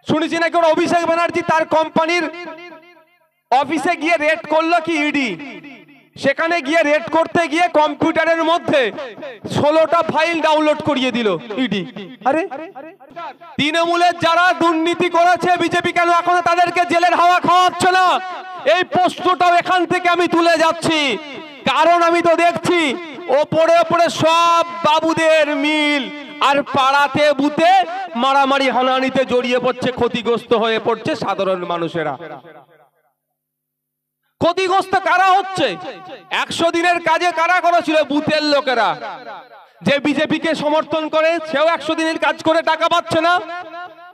শুনেছি নাকি ওরা অভিষেক ব্যানার্জি তার কোম্পানির অফিসে গিয়ে রেড করলো কি ইডি, সেখানে গিয়ে রেড করতে গিয়ে কম্পিউটারের মধ্যে 16টা ফাইল ডাউনলোড করিয়ে দিল ইডি। আরে তৃণমূলের যারা দুর্নীতি করেছে বিজেপি কেন এখনো তাদেরকে জেলের হাওয়া খাওয়াচ্ছে না? এই প্রশ্নটাও এখান থেকে আমি তুলে যাচ্ছি, কারণ আমি তো দেখছি ওপরে ওপরে সব বাবুদের মিল, আর পাড়াতে বুতে মারামারি হানাহানিতে জড়িয়ে পড়ছে, ক্ষতিগ্রস্ত হয়ে পড়ছে সাধারণ মানুষেরা। ক্ষতিগ্রস্ত কারা হচ্ছে? 100 দিনের কাজে কারা করেছিল? বুথের লোকেরা। যে বিজেপিকে সমর্থন করে সেও 100 দিনের কাজ করে টাকা পাচ্ছে না,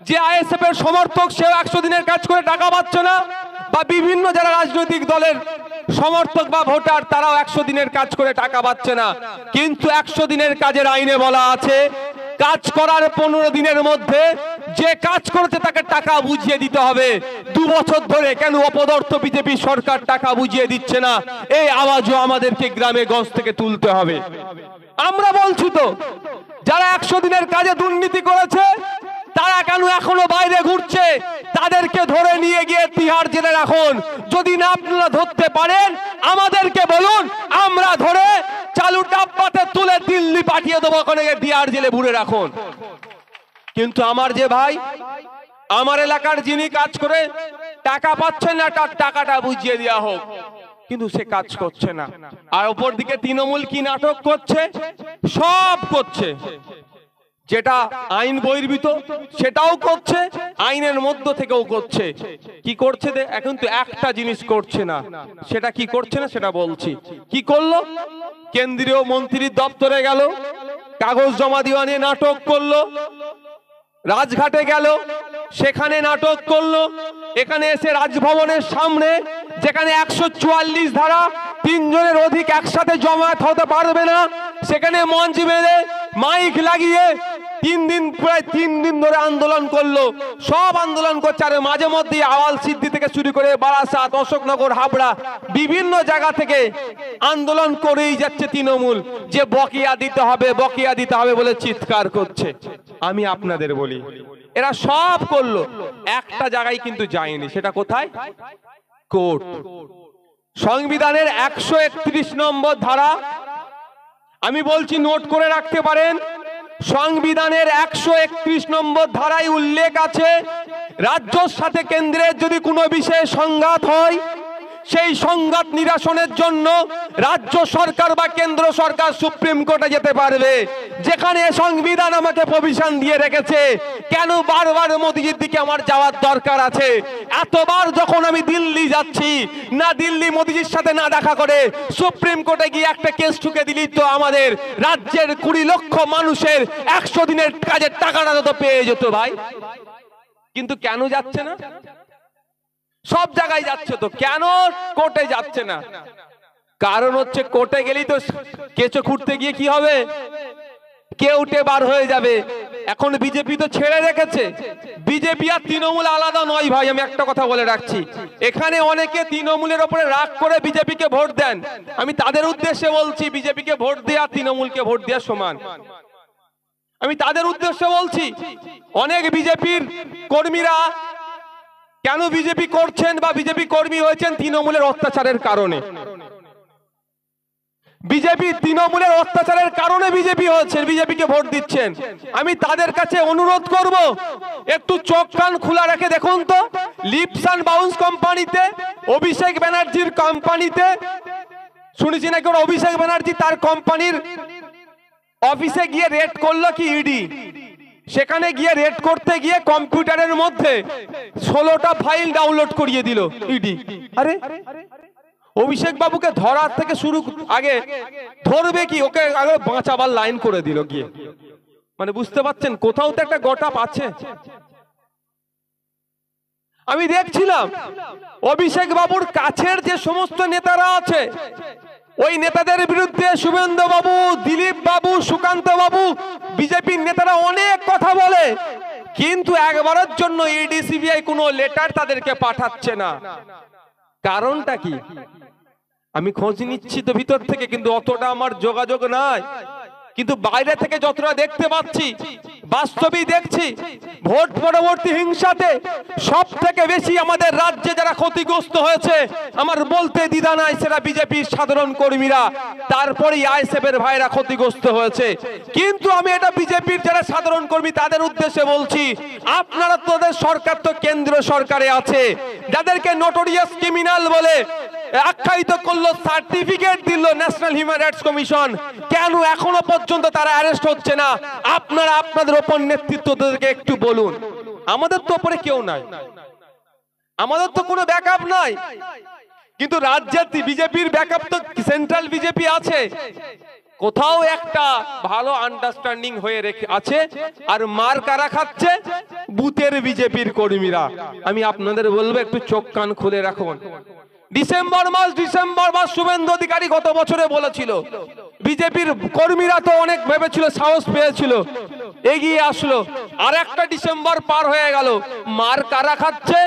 যে আইএসএফ এর সমর্থক সেও 100 দিনের কাজ করে টাকা পাচ্ছে না, বা বিভিন্ন যারা রাজনৈতিক দলের সমর্থক বা ভোটার তারাও 100 দিনের কাজ করে টাকা পাচ্ছে না। কিন্তু 100 দিনের কাজের আইনে বলা আছে কাজ করার 15 দিনের মধ্যে যে কাজ করেছে তাকে টাকা বুঝিয়ে দিতে হবে। 2 বছর ধরে কেন অপদার্থ বিজেপি সরকার টাকা বুঝিয়ে দিচ্ছে না? এই আওয়াজও আমাদেরকে গ্রামে গঞ্জ থেকে তুলতে হবে। আমরা বলছি তো যারা 100 দিনের কাজে দুর্নীতি করেছে তারা কেন এখনো বাইরে ঘুরছে? তাদেরকে ধরে নিয়ে গিয়ে তিহার জেলে রাখুন। যদি না আপনারা ধরতে পারেন আমাদেরকে বলুন, আমরা ধরে চালু ডাব্বাতে তুলে দিল্লি পাঠিয়ে দেবো, ওখানে তিহার জেলে ভরে রাখুন। কিন্তু আমার যে ভাই, আমার এলাকার যিনি কাজ করে টাকা পাচ্ছেন না, তার টাকাটা বুঝিয়ে দেওয়া হোক, কিন্তু সে কাজ করছে না। আর ওপর দিকে তৃণমূল কি নাটক করছে? সব করছে, যেটা আইন বহির্ভূত সেটাও করছে, আইনের মধ্য থেকেও করছে। কি করছে? এখন তো একটা জিনিস করছে না, সেটা কি করছে না সেটা বলছি। কি করলো? কেন্দ্রীয় মন্ত্রীর দপ্তরে গেল, কাগজ জমা দেওয়া নিয়ে নাটক করলো, রাজঘাটে গেল, সেখানে নাটক করলো, এখানে এসে রাজভবনের সামনে যেখানে 144 ধারা 3 জনের অধিক একসাথে জমায়েত হতে পারবে না, সেখানে মঞ্চ বেঁধে মাইক লাগিয়ে 3 দিন, প্রায় 3 দিন ধরে আন্দোলন করলো। সব আন্দোলন করছে, আর মাঝে মধ্যে আওয়াল সিদ্ধি থেকে শুরু করে বারাসাত, অশোকনগর, হাবড়া বিভিন্ন জায়গা থেকে আন্দোলন করেই যাচ্ছে তৃণমূল, যে বকেয়া দিতে হবে, বকেয়া দিতে হবে বলে চিৎকার করছে। আমি আপনাদের বলি এরা সব করলো, একটা জায়গায় কিন্তু যায়নি। সেটা কোথায়? কোর্ট। সংবিধানের 131 নম্বর ধারা, আমি বলছি নোট করে রাখতে পারেন। সংবিধানের 131 নম্বর ধারায় উল্লেখ আছে রাজ্যের সাথে কেন্দ্রের যদি কোনো বিষয়ে সংঘাত হয়, সেই সংঘাত নিরসনের জন্য রাজ্য সরকার বা কেন্দ্র সরকার সুপ্রিম কোর্টে যেতে পারবে। যেখানে সংবিধান আমাকে প্রভিশন দিয়ে রেখেছে, কেন বারবার মোদিজির দিকে আমার যাওয়ার দরকার আছে? এতবার যখন আমি দিল্লি যাচ্ছি, না দিল্লি মোদিজির সাথে না দেখা করে সুপ্রিম কোর্টে গিয়ে একটা কেস ঠুকে দিলি তো আমাদের রাজ্যের 20 লক্ষ মানুষের 100 দিনের কাজের টাকাটা তো পেয়ে যেত ভাই। কিন্তু কেন যাচ্ছে না? সব জায়গায় যাচ্ছে, তো কেন কোর্টে যাচ্ছে না? কারণ হচ্ছে কোর্টে গেলেই তো কেঁচো খুঁড়তে গিয়ে কি হবে? কেউটে বার হয়ে যাবে। এখন বিজেপি তো ছেড়ে রেখেছে। বিজেপি আর তৃণমূল আলাদা নয় ভাই, আমি একটা কথা বলে রাখছি। এখানে অনেকে তৃণমূলের উপরে রাগ করে বিজেপিকে ভোট দেন, আমি তাদের উদ্দেশ্যে বলছি বিজেপিকে ভোট দেওয়া তৃণমূলকে ভোট দেওয়া সমান। আমি তাদের উদ্দেশ্যে বলছি, অনেক বিজেপির কর্মীরা কেন বিজেপি করছেন বা বিজেপি কর্মী হয়েছেন? তৃণমূলের অত্যাচারের কারণে। বিজেপি তৃণমূলের অত্যাচারের কারণে বিজেপি হয়েছে, বিজেপিকে ভোট দিচ্ছেন। আমি তাদের কাছে অনুরোধ করব, একটু চোখ কান খোলা রেখে দেখুন তো, লিপস অ্যান্ড বাউন্স কোম্পানিতে, অভিষেক ব্যানার্জির কোম্পানিতে, শুনেছি নাকি ওরা অভিষেক ব্যানার্জি তার কোম্পানির অফিসে গিয়ে রেড করলো কি ইডি, সেখানে গিয়ে রেড করতে গিয়ে কম্পিউটারের মধ্যে 16টা ফাইল ডাউনলোড করিয়ে দিল ইডি। আরে অভিষেক বাবুকে ধরার থেকে শুরু, আগে ধরবে কি, ওকে আগে বাঁচাবার লাইন করে দিল গিয়ে। মানে বুঝতে পারছেন কোথাও তো একটা গটাপ আছে। আমি দেখছিলাম অভিষেক বাবুর কাছের যে সমস্ত নেতারা আছে, ওই নেতাদের বিরুদ্ধে শুভেন্দু বাবু, দিলীপ বাবু, সুকান্ত বাবু, বিজেপির নেতারা অনেক কথা বলে, কিন্তু একবারের জন্য ইডি সিবিআই কোনো লেটার তাদেরকে পাঠাচ্ছে না। কারণটা কি? আমি খোঁজ নিচ্ছি তো ভিতর থেকে, কিন্তু অতটা আমার যোগাযোগ নাই। কিন্তু বাইরে থেকে যতটা দেখতে পাচ্ছি, বাস্তবেই দেখছি, ভোট পরবর্তী হিংসাতে সব থেকে বেশি আমাদের রাজ্যে যারা ক্ষতিগ্রস্ত হয়েছে, আমার বলতে দ্বিধা নাই, সেটা বিজেপির সাধারণ কর্মীরা, তারপরেই আইএসএফ এর ভাইরা ক্ষতিগ্রস্ত হয়েছে। কিন্তু আমি এটা বিজেপির যারা সাধারণ কর্মী তাদের উদ্দেশ্যে বলছি, আপনারা তোদের সরকার তো কেন্দ্র সরকারে আছে, যাদেরকে নোটোরিয়াস ক্রিমিনাল বলে আখ্যায়িত করলো, সার্টিফিকেট দিল ন্যাশনাল হিউম্যান রাইটস কমিশন, কেন এখনো পর্যন্ত তারা অ্যারেস্ট হচ্ছে না? আপনারা আপনাদের ওপর নেতৃত্বদেরকে একটু বলুন। আমাদের তো ওপরে কেউ নাই, আমাদের তো কোনো ব্যাকআপ নাই, কিন্তু রাজ্যের বিজেপির ব্যাকআপ তো সেন্ট্রাল বিজেপি আছে। কোথাও একটা ভালো আন্ডারস্ট্যান্ডিং হয়ে রেখে আছে, আর মার কারা খাচ্ছে? বুথের বিজেপির কর্মীরা। আমি আপনাদের বলবো একটু চোখ কান খুলে রাখুন। ডিসেম্বর মাস শুভেন্দু অধিকারী গত বছরে বলেছিল, বিজেপির কর্মীরা তো অনেক ভেবেছিল, সাহস পেয়েছিল, এগিয়ে আসলো। আর একটা ডিসেম্বর পার হয়ে গেল, মার কারা খাচ্ছে?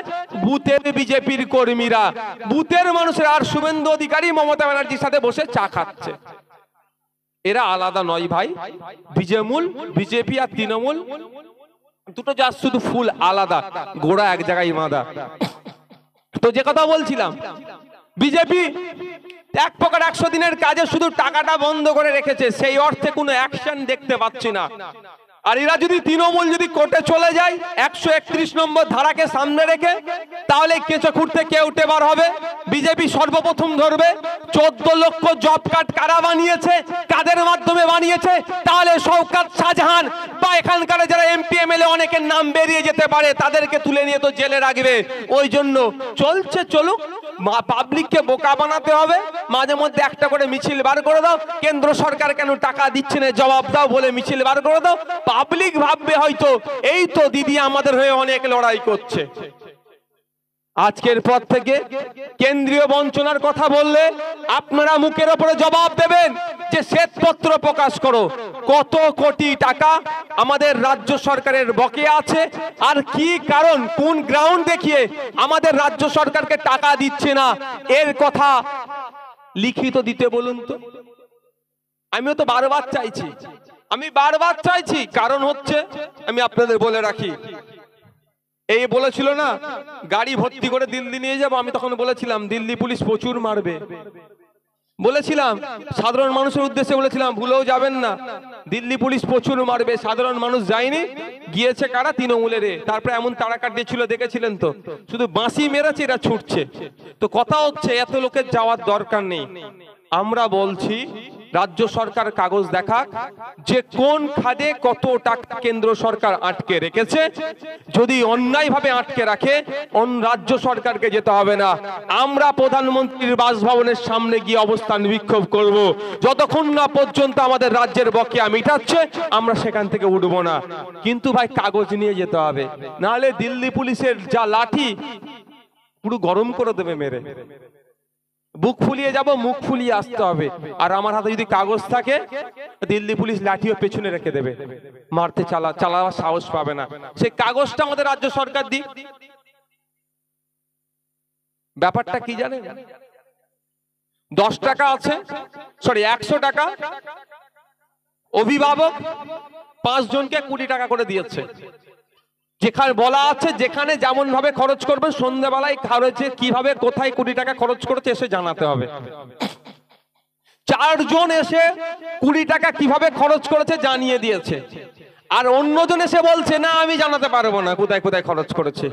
বুথের বিজেপির কর্মীরা, বুথের মানুষের। আর শুভেন্দু অধিকারী মমতা ব্যানার্জির সাথে বসে চা খাচ্ছে। এরা আলাদা নয় ভাই, বিজেপি আর তৃণমূল দুটো যা শুধু ফুল আলাদা, গোড়া এক জায়গায় বাঁধা। তো যে কথা বলছিলাম, বিজেপি এক প্রকার 100 দিনের কাজে শুধু টাকাটা বন্ধ করে রেখেছে, সেই অর্থে কোনো অ্যাকশন দেখতে পাচ্ছি না। আর এরা যদি তৃণমূল যদি কোর্টে চলে যায় 131 নম্বর ধারাকে সামনে রেখে, তাহলে কেঁচো খুঁড়তে কে উঠে বার হবে? বিজেপি সর্বপ্রথম ধরবে 14 লক্ষ জব কার্ড কারা বানিয়েছে, কাদের মাধ্যমে বানিয়েছে? তাহলে শওকত শাহজাহান বা এখানকার যারা এমপি এমএলএ অনেকের নাম বেরিয়ে যেতে পারে, তাদেরকে তুলে নিয়ে তো জেলে রাখবে। ওই জন্য চলছে, চলুক, পাবলিককে বোকা বানাতে হবে। মাঝে মধ্যে একটা করে মিছিল বার করে দাও, কেন্দ্র সরকার কেন টাকা দিচ্ছে না জবাব দাও বলে মিছিল বার করে দাও। পাবলিক ভাববে হয়তো এই তো দিদি আমাদের হয়ে অনেক লড়াই করছে। আজকের পর থেকে কেন্দ্রীয় বঞ্চনার কথা বললে আপনারা মুখের উপরে জবাব দেবেন যে শ্বেতপত্র প্রকাশ করো, কত কোটি টাকা আমাদের রাজ্য সরকারের বকেয়া আছে, আর কি কারণ, কোন গ্রাউন্ড দেখিয়ে আমাদের রাজ্য সরকারকে টাকা দিচ্ছে না, এর কথা লিখিত দিতে বলুন তো। আমিও তো বারবার চাইছি, কারণ হচ্ছে আমি আপনাদের বলে রাখি, এই বলেছিল না গাড়ি ভর্তি করে দিল্লি নিয়ে যাবো, আমি তখন বলেছিলাম দিল্লি পুলিশ প্রচুর মারবে, বলেছিলাম সাধারণ মানুষের উদ্দেশ্যে বলেছিলাম, ভুলেও যাবেন না, দিল্লি পুলিশ প্রচুর মারবে। সাধারণ মানুষ যায়নি, গিয়েছে কারা? তৃণমূলের। তারপরে এমন তাড়া কাটিয়েছিল দেখেছিলেন তো, শুধু বাঁশি মেরেছে, এরা ছুটছে। তো কথা হচ্ছে এত লোকের যাওয়ার দরকার নেই। আমরা বলছি রাজ্য সরকার কাগজ দেখাক যে কোন খাদে কত টাকা কেন্দ্র সরকার আটকে রেখেছে। যদি অন্যায়ভাবে আটকে রাখে, রাজ্য সরকারকে যেতে হবে না, আমরা প্রধানমন্ত্রীর বাসভবনের সামনে গিয়ে অবস্থান বিক্ষোভ করব। যতক্ষণ না পর্যন্ত আমাদের রাজ্যের বকেয়া মিটাচ্ছে, আমরা সেখান থেকে উঠবো না। কিন্তু ভাই কাগজ নিয়ে যেতে হবে, নাহলে দিল্লি পুলিশের যা লাঠি পুরো গরম করে দেবে মেরে। বুক ফুলিয়ে যাব, মুখ ফুলিয়ে আসতে হবে। আর আমার হাতে যদি কাগজ থাকে, দিল্লি পুলিশ লাঠিও পেছনে রেখে দেবে, মারতে চালাবার সাহস পাবে না। সেই কাগজটা আমাদের রাজ্য সরকার দিক। ব্যাপারটা কি জানেন? 10 টাকা আছে, 100 টাকা, অভিভাবক 5 জনকে 20 টাকা করে দিয়েছে। যেখানে বলা আছে যেখানে যেমন ভাবে খরচ করবে, সন্ধ্যাবেলায় খরচে কিভাবে কোথায় 20 টাকা খরচ করেছে এসে জানাতে হবে। 4 জন এসে 20 টাকা কিভাবে খরচ করেছে জানিয়ে দিয়েছে, আর অন্যজন এসে বলছে না আমি জানাতে পারবো না কোথায় কোথায় খরচ করেছে।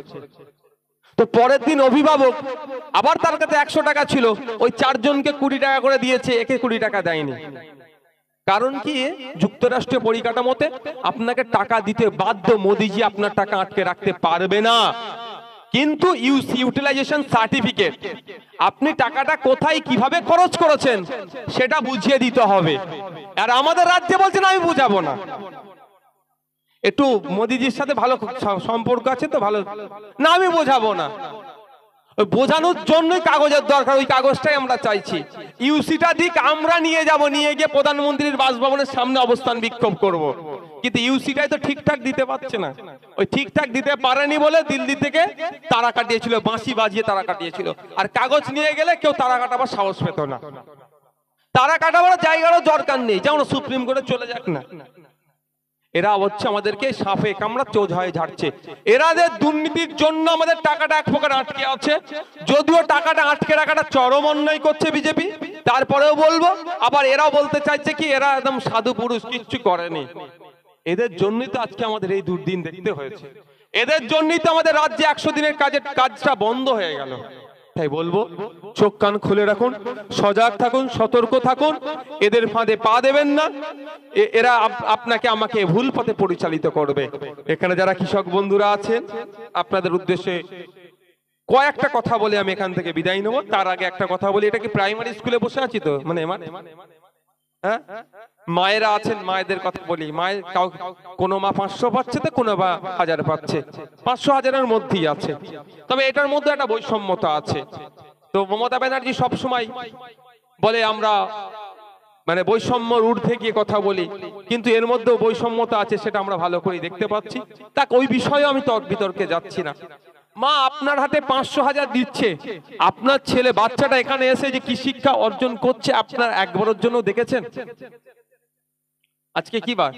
তো পরের দিন অভিভাবক আবার তার কাছে 100 টাকা ছিল, ওই 4 জনকে 20 টাকা করে দিয়েছে, একে 20 টাকা দেয়নি। কারণ কি? যুক্তরাষ্ট্রের পরিকাঠামোতে আপনাকে টাকা দিতে বাধ্য, মোদিজি আপনার টাকা আটকে রাখতে পারবে না। কিন্তু ইউটিলাইজেশন সার্টিফিকেট, আপনি টাকাটা কোথায় কিভাবে খরচ করেছেন সেটা বুঝিয়ে দিতে হবে। আর আমাদের রাজ্যে বলছেন আমি বুঝাবো না। একটু মোদিজির সাথে ভালো সম্পর্ক আছে তো, ভালো না, আমি বোঝাবো না। বোঝানোর জন্যই কাগজের দরকার, ওই কাগজটাই আমরা চাইছি। ইউসিটা দিক, আমরা নিয়ে যাব, নিয়ে গিয়ে প্রধানমন্ত্রীর বাসভবনের সামনে অবস্থান বিক্ষোভ করব। কিন্তু ইউসিটাই তো ঠিকঠাক দিতে পারছে না। ওই ঠিকঠাক দিতে পারেনি বলে দিল্লি থেকে তারা কাটিয়েছিল, বাঁশি বাজিয়ে তারা কাটিয়েছিল। আর কাগজ নিয়ে গেলে কেউ তারা কাটাবার সাহস পেত না। তারা কাটাবার জায়গারও দরকার নেই, যেমন সুপ্রিম কোর্টে চলে যাক না। এরা হচ্ছে আমাদেরকে সাপে কামড়া চোজ হয়ে ঝাড়ছে। এরাদের দুর্নীতির জন্য আমাদের টাকাটা এক প্রকার আটকে আছে। যদিও টাকাটা আটকে রাখাটা চরম অন্যায় করছে বিজেপি, তারপরেও বলবো। আবার এরাও বলতে চাইছে কি এরা একদম সাধু পুরুষ, কিচ্ছু করেনি। এদের জন্যই তো আজকে আমাদের এই দুর্দিন দেখতে হয়েছে। এদের জন্যই তো আমাদের রাজ্যে 100 দিনের কাজটা বন্ধ হয়ে গেল। তাই বলবো, চোখ কান খুলে রাখুন, সজাগ থাকুন, সতর্ক থাকুন, এদের ফাঁদে পা দেবেন না। এরা আপনাকে আমাকে ভুল পথে পরিচালিত করবে। এখানে যারা কৃষক বন্ধুরা আছেন, আপনাদের উদ্দেশ্যে কয়েকটা কথা বলে আমি এখান থেকে বিদায় নেব। তার আগে একটা কথা বলি, এটা কি প্রাইমারি স্কুলে বসে আছি তো, মানে হ্যাঁ, মায়েরা আছেন, মায়েদের কথা বলি। মায়ের কোনো মা 500 পাচ্ছে তো, কোনো মা 1000 পাচ্ছে, 500-1000-এর মধ্যেই আছে। তবে এটার মধ্যে একটা বৈষম্যতা আছে। তো মমতা ব্যানার্জি সবসময় বলে আমরা মানে বৈষম্যর ঊর্ধ্বে গিয়ে কথা বলি, কিন্তু এর মধ্যেও বৈষম্যতা আছে, সেটা আমরা ভালো করে দেখতে পাচ্ছি। তাক ওই বিষয়ে আমি বিতর্কে যাচ্ছি না। মা আপনার হাতে 500-1000 দিচ্ছে, আপনার ছেলে বাচ্চাটা এখানে এসে যে কি শিক্ষা অর্জন করছে আপনার একবারের জন্য দেখেছেন? আজকে কি বার?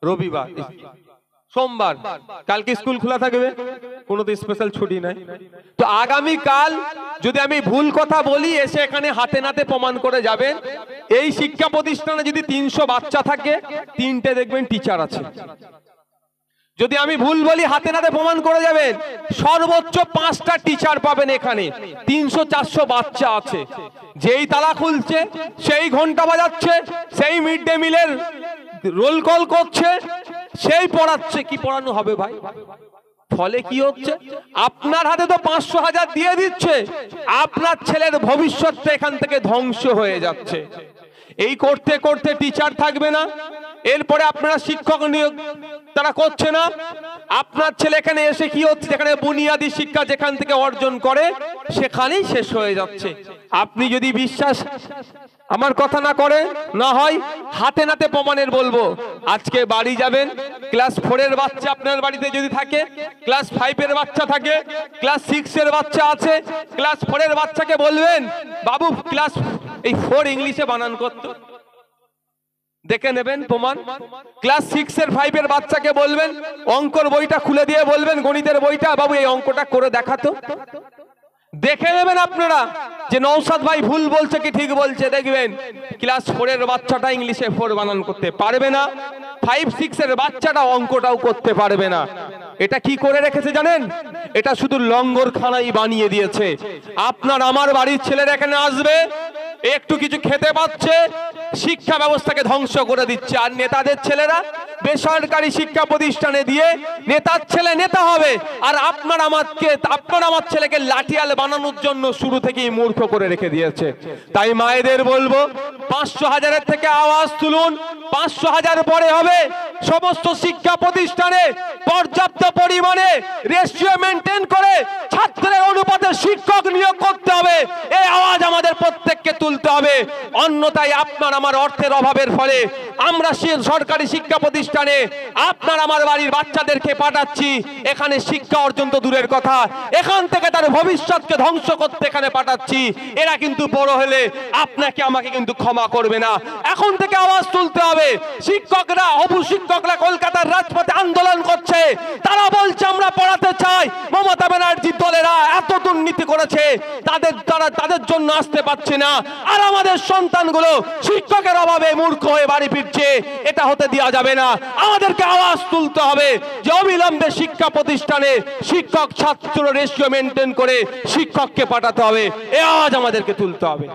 রবিবার, সোমবার, কালকে স্কুল খোলা থাকবে, কোনো তো স্পেশাল ছুটি নাই। তো আগামী কাল যদি আমি ভুল কথা বলি, এসে এখানে হাতে নাতে প্রমাণ করে যাবেন। এই শিক্ষা প্রতিষ্ঠানে যদি 300 বাচ্চা থাকে, 3টে দেখবেন টিচার আছে। যদি আমি ভুল বলি, হাতে নাতে প্রমাণ করে যাবেন। সর্বোচ্চ 5টা টিচার পাবেন এখানে, 300-400 বাচ্চা আছে। যেই তালা খুলছে, সেই ঘন্টা বাজাচ্ছে, সেই মিড ডে মিলের রোল কল করছে, সেই পড়াচ্ছে। কি পড়ানো হবে ভাই? ফলে কি হচ্ছে? আপনার হাতে তো 500-1000 দিয়ে দিচ্ছে, আপনার ছেলের ভবিষ্যৎটা এখান থেকে ধ্বংস হয়ে যাচ্ছে। এই করতে করতে টিচার থাকবে না, এরপরে আপনারা শিক্ষক নিয়োগ তারা করছে না। আপনার ছেলে এখানে এসে কি হচ্ছে, যেখানে বুনিয়াদী শিক্ষা যেখান থেকে অর্জন করে সেখানেই শেষ হয়ে যাচ্ছে। আপনি যদি বিশ্বাস আমার কথা না করে, না হয় হাতে নাতে প্রমাণের বলবো। আজকে বাড়ি যাবেন, ক্লাস 4-এর বাচ্চা আপনার বাড়িতে যদি থাকে, ক্লাস 5-এর বাচ্চা থাকে, ক্লাস 6-এর বাচ্চা আছে, ক্লাস 4-এর বাচ্চাকে বলবেন বাবু ক্লাস 4 ইংলিশে বানান করতে, দেখে নেবেন প্রমাণ। ক্লাস 6-এর 5-এর বাচ্চাকে বলবেন অঙ্কর বইটা খুলে দিয়ে বলবেন, গণিতের বইটা, বাবু এই অঙ্কটা করে দেখাতো। দেখে নেবেন আপনারা যে নওশাদ ভাই ভুল বলছে কি ঠিক বলছে। দেখবেন ক্লাস 4-এর বাচ্চাটা ইংলিশে 4 বানান করতে পারবে না, 5-6-এর বাচ্চাটা অঙ্কটাও করতে পারবে না। এটা কি করে রেখেছে জানেন? এটা শুধু লঙ্গরখানাই বানিয়ে দিয়েছে। আপনার আমার বাড়ির ছেলেরা এখানে আসবে, একটু কিছু খেতে পাচ্ছে, শিক্ষা ব্যবস্থাকে ধ্বংস করে দিচ্ছে। আর নেতাদের ছেলেরা বেসরকারি শিক্ষা প্রতিষ্ঠানে দিয়ে নেতার ছেলে নেতা হবে, আর আপনার আমার ছেলেকে লাঠিয়াল বানানোর জন্য শুরু থেকেই মূর্খ করে রেখে দিয়েছে। তাই মায়েদের বলবো, 500-1000-এর থেকে আওয়াজ তুলুন। 500-1000 পরে হবে। সমস্ত শিক্ষা প্রতিষ্ঠানে পর্যাপ্ত পরিমাণে রেশিও মেনটেন করে ছাত্রের অনুপাতে শিক্ষক নিয়োগ করতে হবে। এই আওয়াজ আমাদের প্রত্যেককে তুলতে হবে। অন্যথায় আপনার আমার অর্থের অভাবের ফলে আমরা সরকারি শিক্ষা প্রতিষ্ঠানে আপনার আমার বাড়ির বাচ্চাদেরকে পাঠাচ্ছি, এখানে শিক্ষা অর্জন তো দূরের কথা, এখান থেকে তার ভবিষ্যৎকে ধ্বংস করতে এখানে পাঠাচ্ছি। এরা কিন্তু বড় হলে আপনাকে আমাকে কিন্তু ক্ষমা করবে না। এখন থেকে আওয়াজ তুলতে হবে। শিক্ষকরা, হবু শিক্ষকরা কলকাতার রাজপথে আন্দোলন করছে, তারা বলছে আমরা পড়াতে চাই। মমতা ব্যানার্জির দলেরা এত দুর্নীতি করেছে, তাদের জন্য আসতে পারছে না। আর আমাদের সন্তানগুলো শিক্ষকের অভাবে মূর্খ হয়ে বাড়ি ফিরছে। এটা হতে দেওয়া যাবে না। আমাদেরকে আওয়াজ তুলতে হবে যে অবিলম্বে শিক্ষা প্রতিষ্ঠানে শিক্ষক ছাত্র রেশিও মেনটেন করে শিক্ষককে পাঠাতে হবে। এই আওয়াজ আমাদেরকে তুলতে হবে।